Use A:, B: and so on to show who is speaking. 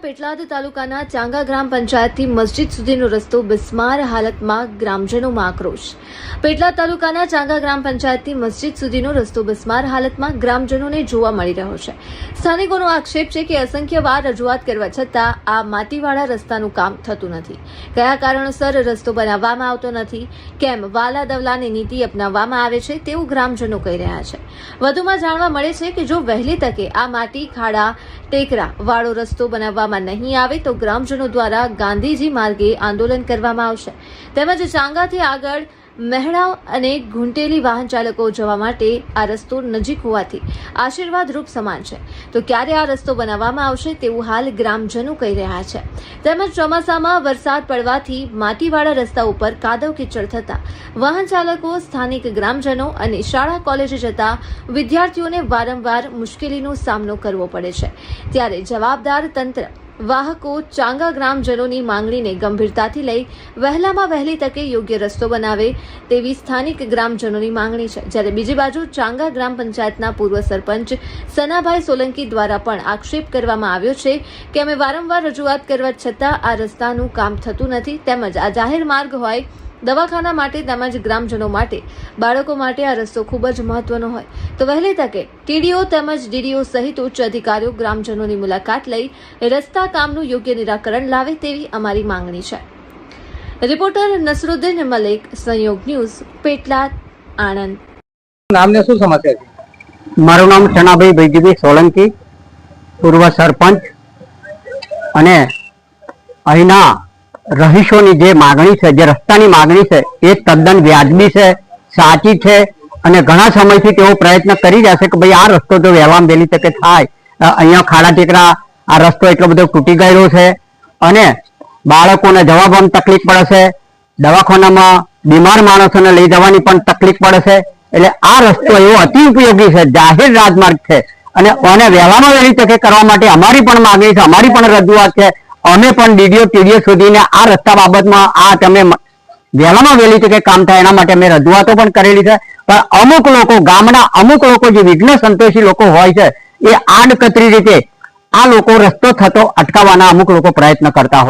A: પેટલાદ તાલુકાના ચાંગા ગ્રામ પંચાયતથી મસ્જિદ સુધીનો રસ્તો બિસ્માર હાલતમાં, ગ્રામજનોમાં આક્રોશ। પેટલાદ તાલુકાના ચાંગા ગ્રામ પંચાયતથી મસ્જિદ સુધીનો રસ્તો બિસ્માર હાલતમાં ગ્રામજનોને જોવા મળી રહ્યો છે। સ્થાનિકોનો આક્ષેપ છે કે અસંખ્ય વાર રજૂઆત કરવા છતાં આ માટીવાળા રસ્તાનું કામ થતું નથી। કયા કારણોસર રસ્તો બનાવવામાં આવતો નથી, કેમ વાલા દવલાની નીતિ અપનાવવામાં આવે છે તેવું ગ્રામજનો કહી રહ્યા છે। વધુમાં જાણવા મળે છે કે જો વહેલી તકે આ માટી, ખાડા, ટેકરા વાળો રસ્તો બનાવવામાં નહીં આવે તો ગ્રામજનો દ્વારા ગાંધીજી માર્ગે આંદોલન કરવામાં આવશે। તેમજ ચાંગાથી આગળ મહેડાવ અને ઘૂંટેલી વાહન ચાલકો જવા માટે આ રસ્તો નજીક હોવાથી આશીર્વાદરૂપ સમાન છે, તો ક્યારે આ રસ્તો બનાવવામાં આવશે તેવું હાલ ગ્રામજનો કહી રહ્યા છે। તેમજ ચોમાસામાં વરસાદ પડવાથી માટીવાળા રસ્તા ઉપર કાદવ કીચડ થતા વાહન ચાલકો, સ્થાનિક ગ્રામજનો અને શાળા કોલેજે જતા વિદ્યાર્થીઓને વારંવાર મુશ્કેલીનો સામનો કરવો પડે છે। ત્યારે જવાબદાર તંત્ર, વાહકો ચાંગા ગ્રામજનોની માંગણીને ગંભીરતાથી લઈ વહેલામાં વહેલી તકે યોગ્ય રસ્તો બનાવે તેવી સ્થાનિક ગ્રામજનોની માંગણી છે। જ્યારે બીજી બાજુ ચાંગા ગ્રામ પંચાયતના પૂર્વ સરપંચ સનાભાઈ સોલંકી દ્વારા પણ આક્ષેપ કરવામાં આવ્યો છે કે અમે વારંવાર રજૂઆત કરવા છતાં આ રસ્તાનું કામ થતું નથી। તેમજ આ જાહેર માર્ગ હોય, દવાખાના માટે તેમજ ગ્રામજનો માટે, બાળકો માટે આ રસ્તો ખૂબ જ મહત્વનો હોય તો વહેલી તકે ટીડીઓ તેમજ ડીડીઓ સહિત ઉચ્ચ અધિકારીઓ ગ્રામજનોની મુલાકાત લઈ રસ્તા કામનું યોગ્ય નિરાકરણ લાવે તેવી અમારી માંગણી છે। રિપોર્ટર નસરુદ્દીન મલિક, સંયોગ ન્યૂઝ, પેટલાદ, આણંદ।
B: નામને શું સમસ્યા છે?
C: મારું નામ સનાભાઈ ભૈજીભાઈ સોલંકી, પૂર્વ સરપંચ, અને અહીંના રહીશોની જે માગણી છે, જે રસ્તાની માગણી છે એ તદ્દન વ્યાજબી છે, સાચી છે, અને ઘણા સમયથી તેઓ પ્રયત્ન કરી રહ્યા છે કે ભાઈ આ રસ્તો જો વહેલામાં વહેલી તકે થાય। અહીંયા ખાડા ટેકરા, આ રસ્તો એટલો બધો તૂટી ગયેલો છે અને બાળકોને જવા પણ તકલીફ પડે છે, દવાખાનામાં બીમાર માણસોને લઈ જવાની પણ તકલીફ પડે છે। એટલે આ રસ્તો એવો અતિ ઉપયોગી છે, જાહેર રાજમાર્ગ છે અને વહેલામાં વહેલી તકે કરવા માટે અમારી પણ માગણી છે, અમારી પણ રજૂઆત છે। અમે પણ ડીડીઓ ટીડીઓ સુધીને આ રસ્તા બાબતમાં આ તમે વહેલામાં વહેલી તકે કામ થાય એના માટે અમે રજૂઆતો પણ કરેલી છે। પણ અમુક લોકો, ગામના અમુક લોકો જે વિઘ્ન સંતોષી લોકો હોય છે એ આડકતરી રીતે આ લોકો રસ્તો થતો અટકાવવાના અમુક લોકો પ્રયત્ન કરતા હોય।